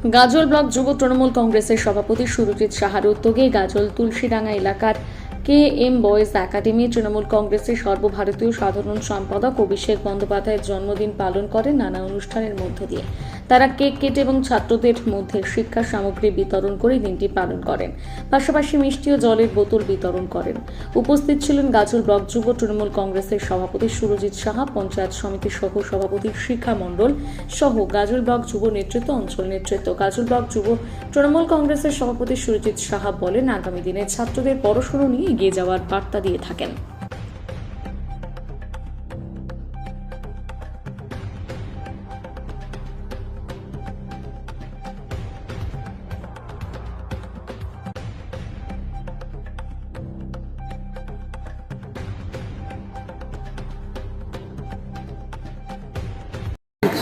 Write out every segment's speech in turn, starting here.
গাজল block যুব তৃণমূল কংগ্রেসের সভাপতি সুরজিৎ সাহার উদ্যোগে গাজল তুলসীডাঙ্গা এলাকার KM বয়েজ একাডেমি তৃণমূল কংগ্রেসের সর্বভারতীয় সাধারণ সম্পাদক অভিষেক বন্দ্যোপাধ্যায়ের জন্মদিন পালন করেন নানা অনুষ্ঠানের মধ্য দিয়ে। তারা কেক কেটে এবং ছাত্রদের মধ্যে শিক্ষা সামগ্রী বিতরণ করে দিনটি পালন করেন, পাশাপাশি মিষ্টি ও জলের বোতল বিতরণ করেন। উপস্থিত ছিলেন গাজল ব্লক যুব তৃণমূল কংগ্রেসের সভাপতি সুরজিৎ সাহা, পঞ্চায়েত সমিতির সহ সভাপতি শিক্ষা মণ্ডল সহ গাজল ব্লক যুব নেতৃত্ব, অঞ্চল নেতৃত্ব। গাজল ব্লক যুব তৃণমূল কংগ্রেসের সভাপতি সুরজিৎ সাহা বলেন, আগামী দিনে ছাত্রদের পড়াশোনা নিয়ে এগিয়ে যাওয়ার বার্তা দিয়ে থাকেন।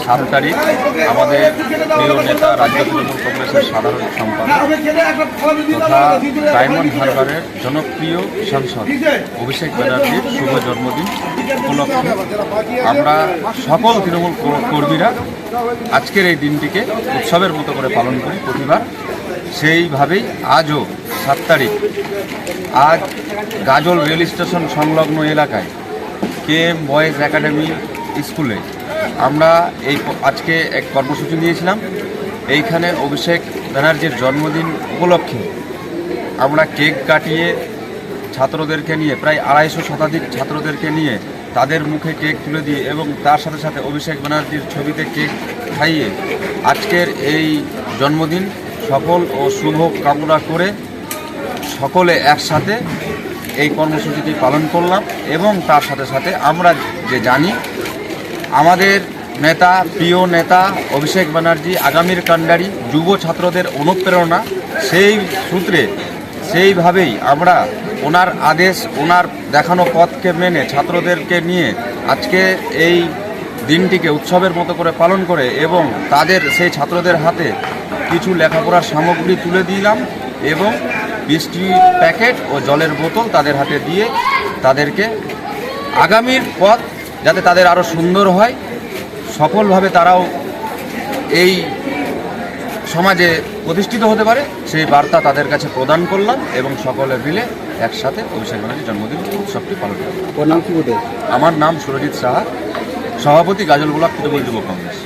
সাত তারিখ আমাদের প্রিয় নেতা রাজ্য তৃণমূল কংগ্রেসের সাধারণ সম্পাদক তথা ডায়মন্ড হারবারের জনপ্রিয় সাংসদ অভিষেক ব্যানার্জির শুভ জন্মদিন উপলক্ষে আমরা সকল তৃণমূল কর্মীরা আজকের এই দিনটিকে উৎসবের মতো করে পালন করি প্রতিবার। সেইভাবেই আজও 7 তারিখ আজ গাজল রেল স্টেশন সংলগ্ন এলাকায় KM বয়েজ একাডেমি স্কুলে আমরা আজকে এক কর্মসূচি দিয়েছিলাম। এইখানে অভিষেক ব্যানার্জির জন্মদিন উপলক্ষে আমরা কেক কাটিয়ে ছাত্রদেরকে নিয়ে প্রায় 250 শতাধিক ছাত্রদেরকে নিয়ে তাদের মুখে কেক তুলে দিয়ে এবং তার সাথে সাথে অভিষেক ব্যানার্জির ছবিতে কেক খাইয়ে আজকের এই জন্মদিন সফল ও শুভ কামনা করে সকলে একসাথে এই কর্মসূচিটি পালন করলাম। এবং তার সাথে সাথে আমরা যে জানি আমাদের নেতা, প্রিয় নেতা অভিষেক ব্যানার্জি আগামীর কাণ্ডারি, যুব ছাত্রদের অনুপ্রেরণা, সেই সূত্রে সেইভাবেই আমরা ওনার আদেশ, ওনার দেখানো পথকে মেনে ছাত্রদেরকে নিয়ে আজকে এই দিনটিকে উৎসবের মতো করে পালন করে এবং তাদের সেই ছাত্রদের হাতে কিছু লেখাপড়ার সামগ্রী তুলে দিলাম এবং মিষ্টির প্যাকেট ও জলের বোতল তাদের হাতে দিয়ে তাদেরকে আগামীর পথ যাতে তাদের আরও সুন্দর হয়, সফলভাবে তারাও এই সমাজে প্রতিষ্ঠিত হতে পারে, সেই বার্তা তাদের কাছে প্রদান করলাম এবং সকলে মিলে একসাথে অভিষেক ব্যানার্জির জন্মদিন উৎসবটি পালন করলাম। নাম কি বলতে? আমার নাম সুরজিৎ সাহা, সভাপতি গাজল ব্লক তৃণমূল যুব কংগ্রেস।